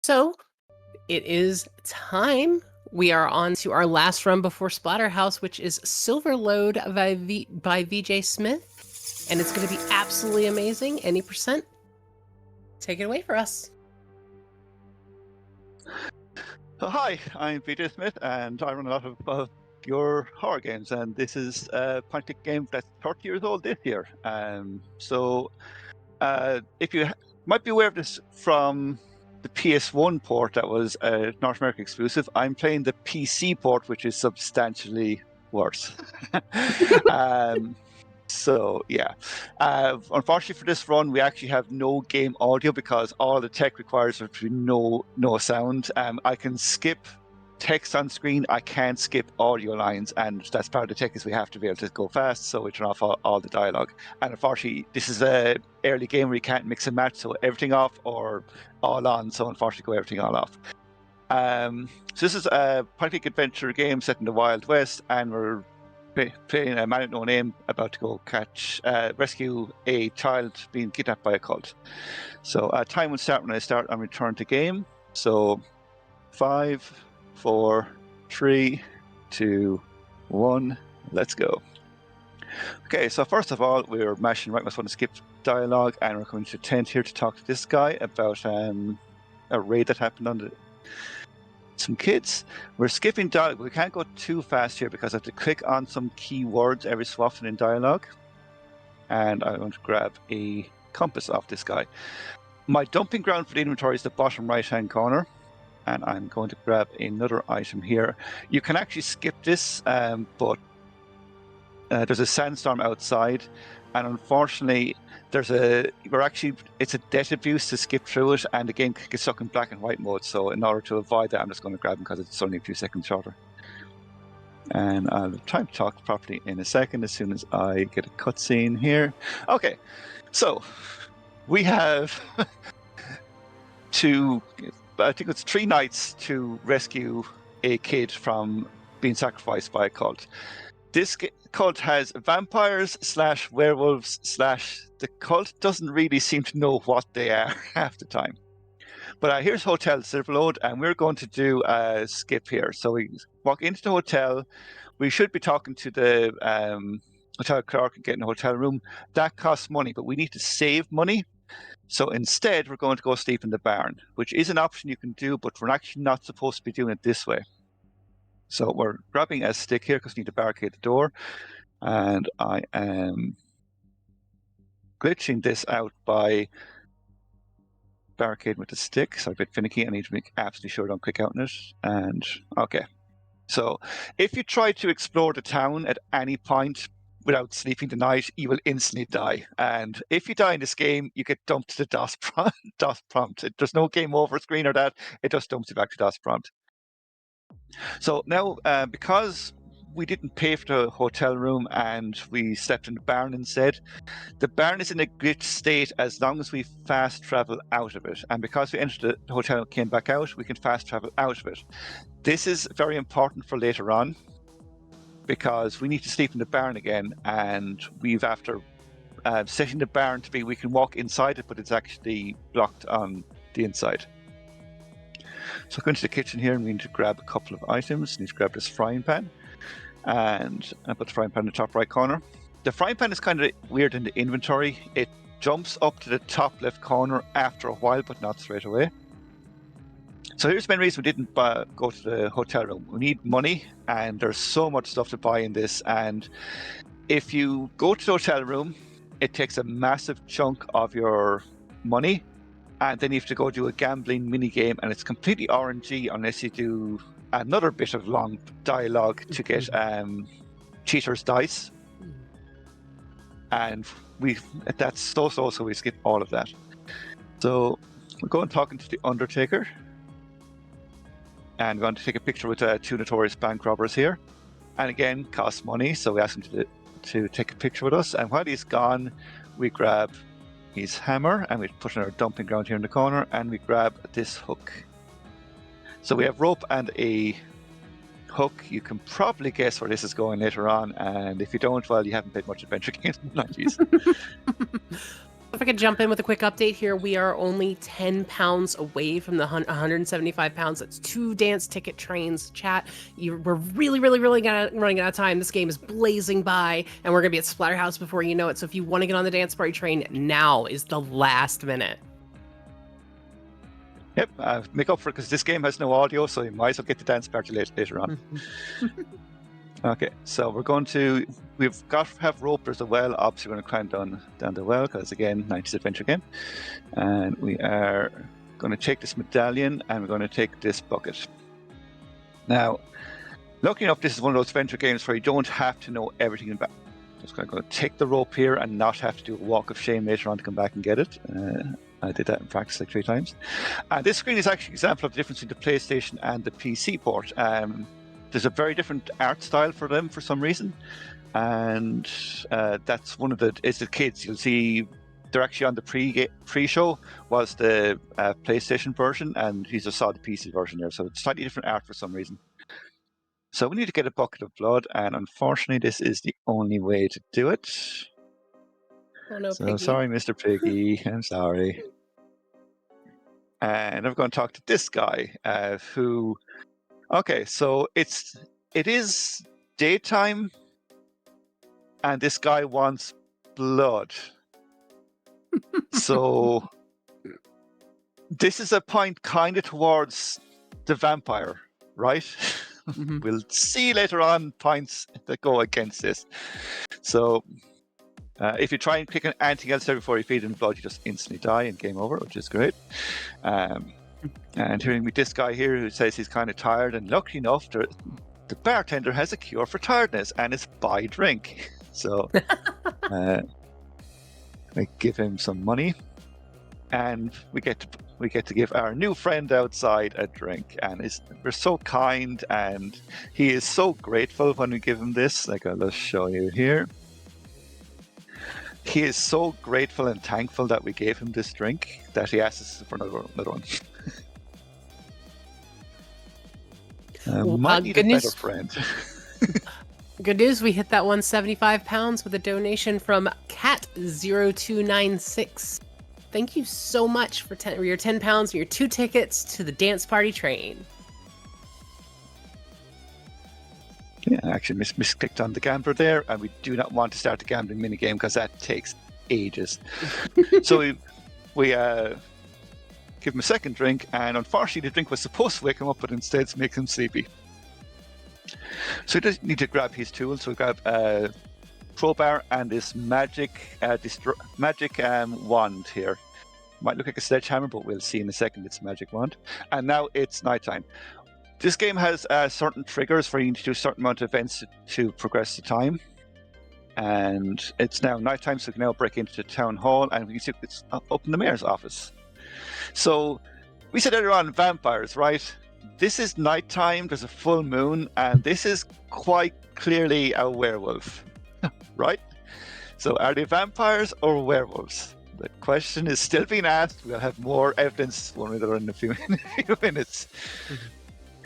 So it is time. We are on to our last run before Splatterhouse, which is SilverLoad by VJ Smith. And it's going to be absolutely amazing. Any percent? Take it away for us. Hi, I'm Peter Smith, and I run a lot of your horror games, and this is a point-and-click game that's 30 years old this year. If you might be aware of this from the PS1 port that was a North American exclusive, I'm playing the PC port, which is substantially worse. Unfortunately for this run, we actually have no game audio because all the tech requires there to be no sound. I can skip text on screen. I can't skip audio lines, and that's part of the tech is we have to be able to go fast, so we turn off all the dialogue. And unfortunately, this is a early game where you can't mix and match, so everything off or all on. So unfortunately, go everything all off. So this is a point-and-click adventure game set in the Wild West, and we're playing a man with no name about to go rescue a child being kidnapped by a cult. So time will start when I start and return to game. So 5, 4, 3, 2, 1, let's go. Okay, so first of all, we're mashing right mouse button to skip dialogue, and we're going to tent here to talk to this guy about a raid that happened on some kids. We're skipping dialogue. We can't go too fast here because I have to click on some keywords every so often in dialogue. And I'm going to grab a compass off this guy. My dumping ground for the inventory is the bottom right-hand corner. And I'm going to grab another item here. You can actually skip this, but there's a sandstorm outside. And unfortunately, it's a death abuse to skip through it, and the game gets stuck in black and white mode. So in order to avoid that, I'm just going to grab him because it's only a few seconds shorter. And I'll try to talk properly in a second as soon as I get a cutscene here. Okay, so we have I think it's 3 nights to rescue a kid from being sacrificed by a cult. This cult has vampires / werewolves / the cult doesn't really seem to know what they are half the time. But here's Hotel SilverLoad, and we're going to do a skip here. So we walk into the hotel. We should be talking to the hotel clerk and getting a hotel room. That costs money, but we need to save money. So instead, we're going to go sleep in the barn, which is an option you can do, but we're actually not supposed to be doing it this way. So we're grabbing a stick here because we need to barricade the door. And I am glitching this out by barricade with the stick. So I'm a bit finicky. I need to make absolutely sure I don't click out on it. And okay. So if you try to explore the town at any point without sleeping the night, you will instantly die. And if you die in this game, you get dumped to the DOS prompt. There's no game over screen or that. It just dumps you back to DOS prompt. So now, because we didn't pay for the hotel room and we slept in the barn instead, the barn is in a glitch state as long as we fast travel out of it. And because we entered the hotel and came back out, we can fast travel out of it. This is very important for later on because we need to sleep in the barn again, and we've after setting the barn to be, we can walk inside it, but it's actually blocked on the inside. So go into the kitchen here, and we need to grab a couple of items. We need to grab this frying pan, and I put the frying pan in the top right corner. The frying pan is kind of weird in the inventory. It jumps up to the top left corner after a while, but not straight away. So here's the main reason we didn't go to the hotel room. We need money, and there's so much stuff to buy in this. And if you go to the hotel room, it takes a massive chunk of your money, and then you have to go do a gambling mini game, and it's completely RNG unless you do another bit of long dialogue to get cheaters dice. And that's so we skip all of that. So we're going talking to the Undertaker, and we're going to take a picture with 2 notorious bank robbers here. And again, costs money, so we ask him to take a picture with us. And while he's gone, we grab his hammer, and we put in our dumping ground here in the corner, and we grab this hook. So we have rope and a hook. You can probably guess where this is going later on, and if you don't, well, you haven't played much adventure games in the 90s. If I could jump in with a quick update here, we are only 10 pounds away from the 175 pounds. That's 2 dance ticket trains, chat. We're really running out of time. This game is blazing by, and we're going to be at Splatterhouse before you know it. So if you want to get on the dance party train, now is the last minute. Yep, make up for it because this game has no audio, so you might as well get the dance party later on. Okay, so we've got to have rope. There's a well. Obviously, we're going to climb down the well because, again, 90s adventure game. And we are going to take this medallion and we're going to take this bucket. Now, lucky enough, this is one of those adventure games where you don't have to know everything about. Just going to take the rope here and not have to do a walk of shame later on to come back and get it. I did that in practice like 3 times. This screen is actually an example of the difference between the PlayStation and the PC port. There's a very different art style for them for some reason, and that's one of the kids. You'll see they're actually on the pre-show was the PlayStation version, and he just saw the PC version there. So it's slightly different art for some reason. So we need to get a bucket of blood, and unfortunately, this is the only way to do it. Oh no, So Piggy. sorry, Mr. Piggy. I'm sorry. And I'm going to talk to this guy who. Okay, so it is daytime, and this guy wants blood. So this is a point kind of towards the vampire, right? Mm-hmm. We'll see later on points that go against this. So if you try and click on anything else there before you feed him blood, you just instantly die and game over, which is great. And here we meet this guy here who says he's kind of tired, and lucky enough, the bartender has a cure for tiredness, and it's buy drink. So I give him some money, and we get to give our new friend outside a drink, and we're so kind, and he is so grateful when we give him this. Like I'll just show you here. He is so grateful and thankful that we gave him this drink that he asks us for another one. Might need a better friend. Good news, we hit that 175 pounds with a donation from Cat0296. Thank you so much for your 10 pounds and your 2 tickets to the dance party train. Yeah, I actually misclicked on the gambler there, and we do not want to start the gambling minigame because that takes ages. So we give him a second drink, and unfortunately the drink was supposed to wake him up, but instead makes him sleepy. So he does need to grab his tools. So we grab a crowbar and this magic wand here. Might look like a sledgehammer, but we'll see in a second it's a magic wand. And now it's nighttime. This game has certain triggers where you need to do a certain amount of events to progress the time. And it's now nighttime, so we can now break into the town hall, and we can see it's up in the mayor's office. So we said earlier on vampires, right? This is nighttime, there's a full moon, and this is quite clearly a werewolf, right? So are they vampires or werewolves? The question is still being asked. We'll have more evidence one way or another in a few minutes.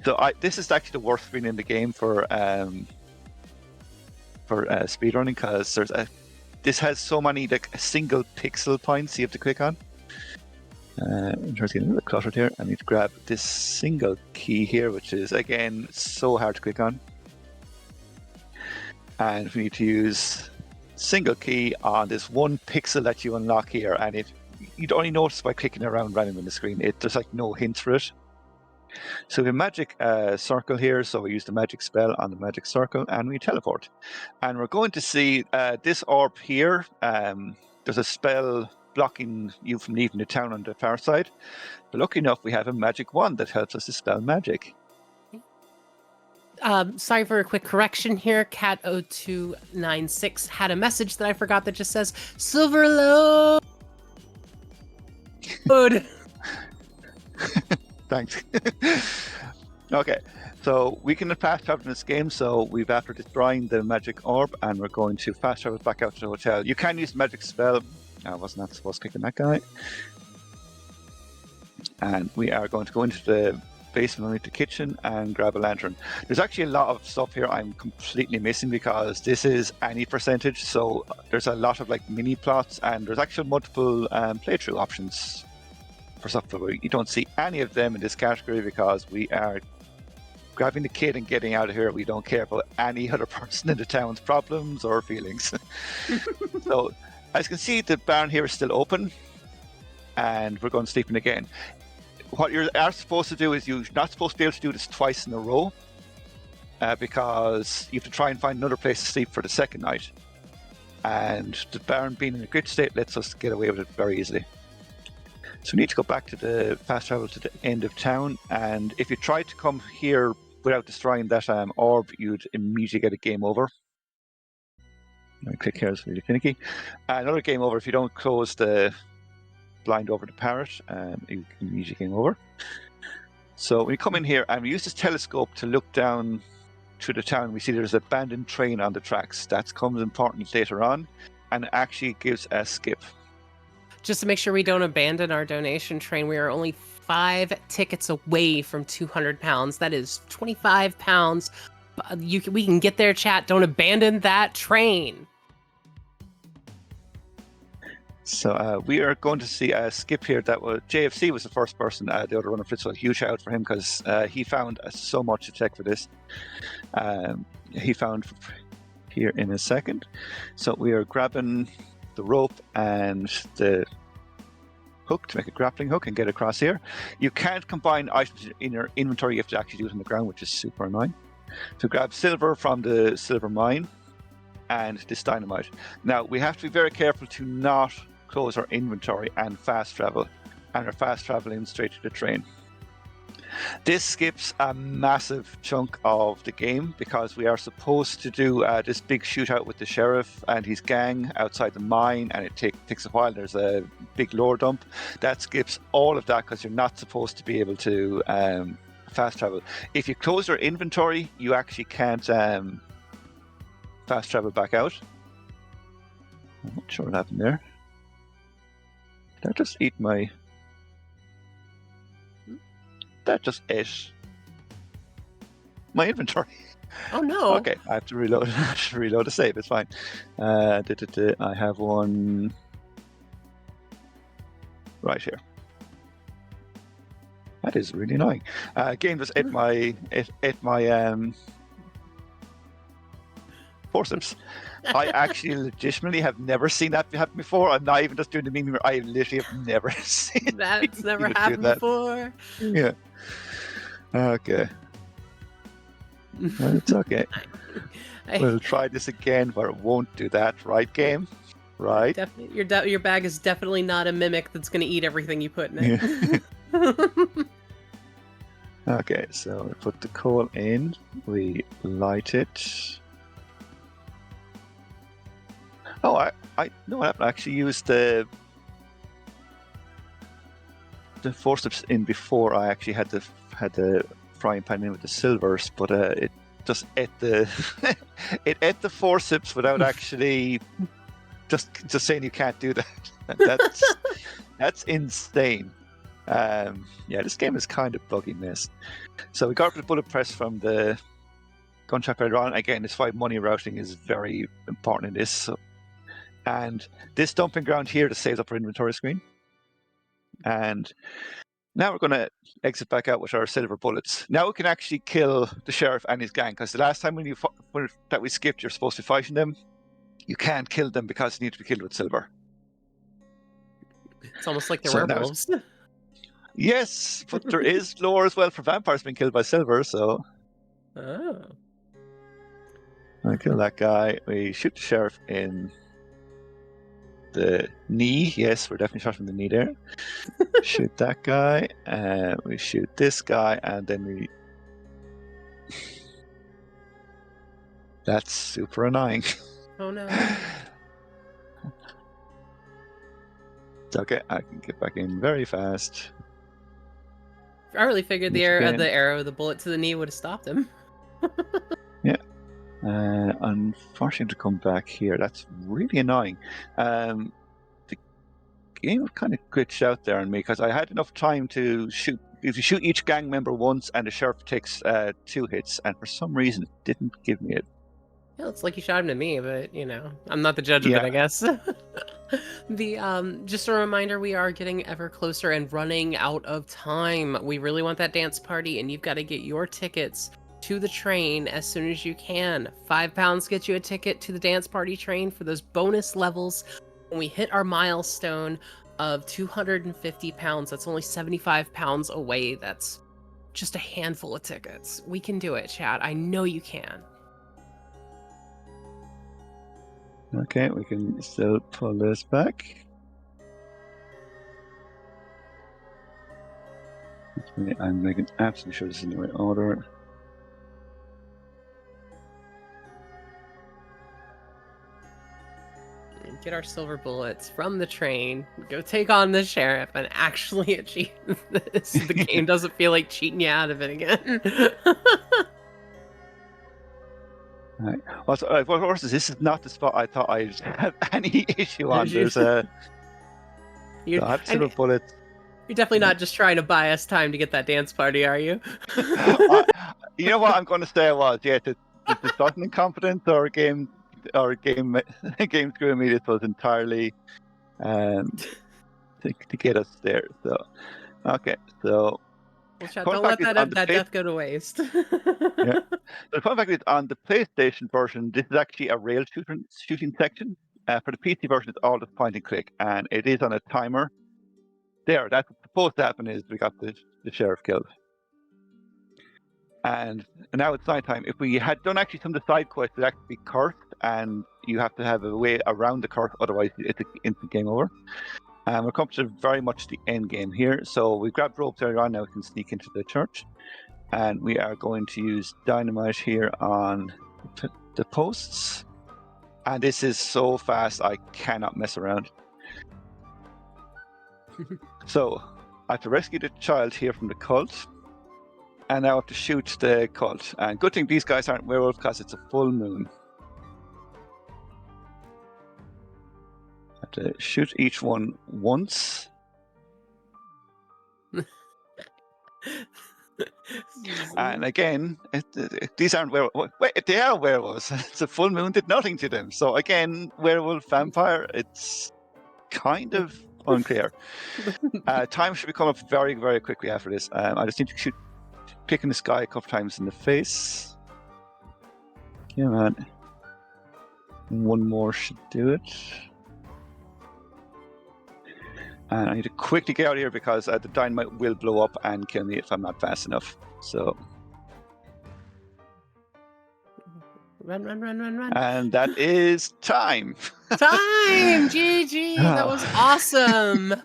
So this is actually the worst screen in the game for speedrunning, because this has so many like single pixel points you have to click on. I'm trying to get a little bit cluttered here. I need to grab this single key here, which is again so hard to click on. And we need to use single key on this one pixel that you unlock here, and you'd only notice by clicking around random on the screen. There's like no hint for it. So we have magic circle here, so we use the magic spell on the magic circle and we teleport. And we're going to see this orb here. There's a spell blocking you from leaving the town on the far side. But lucky enough, we have a magic wand that helps us dispel magic. Sorry for a quick correction here. Cat0296 had a message that I forgot that just says, SilverLoad! Thanks. Okay, so we can fast travel in this game. So we've after destroying the magic orb, and we're going to fast travel back out to the hotel. You can use the magic spell. I was not supposed to click on that guy. And we are going to go into the basement underneath the kitchen and grab a lantern. There's actually a lot of stuff here I'm completely missing because this is any percentage, so there's a lot of like mini plots, and there's actually multiple playthrough options for stuff, but you don't see any of them in this category because we are grabbing the kid and getting out of here. We don't care about any other person in the town's problems or feelings. So as you can see, the barn here is still open, and we're going sleeping again. What you are supposed to do is you're not supposed to be able to do this twice in a row because you have to try and find another place to sleep for the second night. And the barn being in a good state lets us get away with it very easily. So we need to go back to the fast travel to the end of town. And if you try to come here without destroying that orb, you'd immediately get a game over. I click here, it's really finicky. Another game over if you don't close the blind over the parrot, you can immediately game over. So when you come in here and we use this telescope to look down through the town, we see there's an abandoned train on the tracks. That comes important later on and actually gives a skip. Just to make sure we don't abandon our donation train, we are only 5 tickets away from 200 pounds. That is 25 pounds. We can get there, chat. Don't abandon that train. So we are going to see a skip here. That was JFC was the first person. The other runner Fritz, so a huge shout out for him because he found so much to check for this. He found here in a second. So we are grabbing the rope and the hook to make a grappling hook and get across here. You can't combine items in your inventory. You have to actually do it on the ground, which is super annoying. So grab silver from the silver mine and this dynamite. Now we have to be very careful to not close our inventory and fast travel, and are fast traveling straight to the train. This skips a massive chunk of the game because we are supposed to do this big shootout with the sheriff and his gang outside the mine, and it takes a while. There's a big lore dump. That skips all of that because you're not supposed to be able to fast travel. If you close your inventory, you actually can't fast travel back out. I'm not sure what happened there. Did I just eat my... That just ate my inventory. Oh no. Okay, I have to reload. I have to reload a save. It's fine. I have one right here. That is really annoying. Game just ate my forceps. I actually legitimately have never seen that happen before. I'm not even just doing the meme. I literally have never seen That's never happened before. Yeah. Okay. Well, it's okay. We'll try this again, but it won't do that, right, game? Right? Your bag is definitely not a mimic that's going to eat everything you put in it. Yeah. Okay, so we put the coal in. We light it. Oh, I know what happened. I actually used the forceps in before I actually had the frying pan in with the silvers, but it just ate the it ate the forceps without actually just saying you can't do that. That's insane. Yeah, this game is kind of bugging this. So we got the bullet press from the gunshot later on. Again, this 5 money routing is very important in this. So, and this dumping ground here just saves up our inventory screen. And now we're going to exit back out with our silver bullets. Now we can actually kill the sheriff and his gang, because the last time when that we skipped, you're supposed to be fighting them. You can't kill them because they need to be killed with silver. It's almost like the werewolves. Yes, but there is lore as well for vampires being killed by silver, so... Oh. I kill that guy. We shoot the sheriff in the knee. Yes, we're definitely shot from the knee there. Shoot that guy, and we shoot this guy, and then we... That's super annoying. Oh no. It's okay, I can get back in very fast. I really figured the arrow, the bullet to the knee would have stopped him. Yeah. Unfortunately, to come back here, that's really annoying. The game kind of glitched out there on me because I had enough time to shoot if you shoot each gang member once, and the sheriff takes 2 hits, and for some reason it didn't give me it. Yeah, it's like you shot him to me, but you know, I'm not the judge of it, I guess. Just a reminder, we are getting ever closer and running out of time. We really want that dance party, and you've got to get your tickets to the train as soon as you can. £5 gets you a ticket to the dance party train for those bonus levels. When we hit our milestone of £250, that's only £75 away. That's just a handful of tickets. We can do it, chat. I know you can. Okay, we can still pull this back. I'm making absolutely sure this is in the right order. Get our silver bullets from the train, go take on the sheriff, and actually achieve this. The game doesn't feel like cheating you out of it again. Right. Also, of course, this is not the spot I thought I'd have any issue on. There's a silver bullets. You're definitely not just trying to buy us time to get that dance party, are you? You know what I'm going to say? I was, yeah, this wasn't incompetence or game screwing me. This was entirely to get us there. So, okay, so. Well, chat, don't let that death go to waste. Yeah. The fun fact is, on the PlayStation version, this is actually a rail shooting section. For the PC version, it's all just point and click, and it is on a timer. There, that's what's supposed to happen. Is we got the sheriff killed, and now it's nighttime. If we had done actually some of the side quests, it'd actually be cursed, and you have to have a way around the curse, otherwise it's an instant game over. We're coming to very much the end game here. So we grabbed ropes earlier on, now we can sneak into the church. And we are going to use dynamite here on the posts. And this is so fast, I cannot mess around. So I have to rescue the child here from the cult. And now I have to shoot the cult. And good thing these guys aren't werewolves because it's a full moon. To shoot each one once. And again, these aren't werewolves. Wait, they are werewolves. It's a full moon, did nothing to them. So again, werewolf, vampire, it's kind of unclear. Time should be coming up very, very quickly after this. I just need to shoot, picking this guy a couple times in the face. Yeah, man. One more should do it. And I need to quickly get out of here because the dynamite will blow up and kill me if I'm not fast enough. So. Run. And that is time. Time! GG! That was awesome!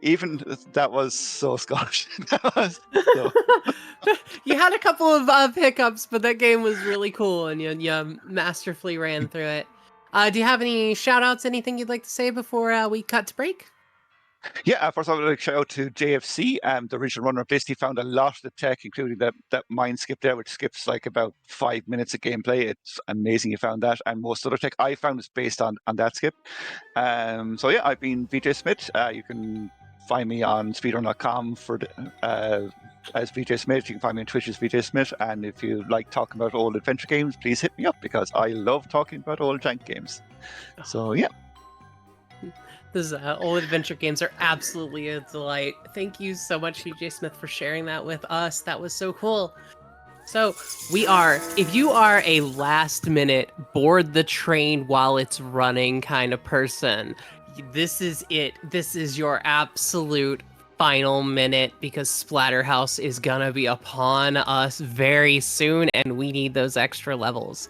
Even that was so Scottish. You had a couple of hiccups, but that game was really cool, and you masterfully ran through it. Do you have any shout-outs, anything you'd like to say before we cut to break? Yeah, first I would like to shout out to JFC, the original runner of this. He found a lot of the tech, including that mind skip there, which skips like about 5 minutes of gameplay. It's amazing you found that, and most other tech I found is based on that skip. So yeah, I've been VJ Smith. You can find me on speedrun.com for as VJ Smith. You can find me on Twitch as VJ Smith. And if you like talking about old adventure games, please hit me up because I love talking about old jank games. So yeah. Those old adventure games are absolutely a delight. Thank you so much, VJ Smith, for sharing that with us. That was so cool. So if you are a last minute board the train while it's running kind of person, this is it. This is your absolute final minute because Splatterhouse is gonna be upon us very soon and we need those extra levels.